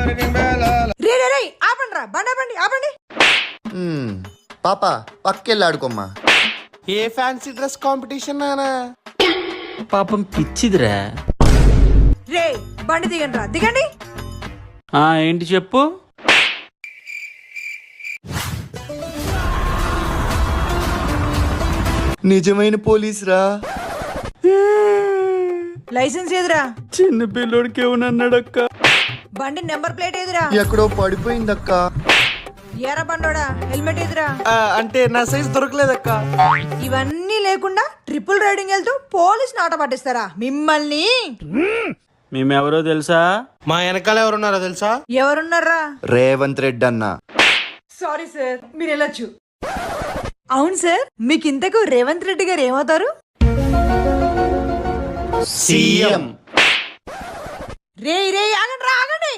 రే రే రే ఆపండి రా, బండి ఆపండి ఆపండి. పాప పక్కెళ్ళి ఆడుకోమ్మా. ఏ ఫ్యాన్సీ డ్రెస్ కాంపిటీషన్ నానా? పాపం పిచ్చిదిరా. రే బండి దిగండి రా, దిగండి. ఏంటి చెప్పు. నిజమైన పోలీస్ రా. లైసెన్స్ ఏదిరా? చిన్న పిల్లోడికి ఏమన్నాడక్క. బండి నెంబర్ ప్లేట్ ఏదిరా? ఎక్కడో పడిపోయిందక్క. ఏరా బండోడా, హెల్మెట్ ఏదిరా? అంటే నా సైజ్ దొరకలేదక్క. ఇవన్నీ లేకుండా ట్రిపుల్ రైడింగ్ వెళ్తూ పోలీస్ నాట పట్టిస్తారా మిమ్మల్ని? మేమెవరో తెలుసా? మా వెనకాల ఎవరున్నారో తెలుసా? ఎవరున్నారా? రేవంత్ రెడ్డి అన్న. సారీ సార్, మీరు వెళ్ళొచ్చు. అవును సార్, మీకు ఇంతకు రేవంత్ రెడ్డి గారు ఏమవుతారు? సీఎం. రే రే ఆగండి రా, ఆగండి.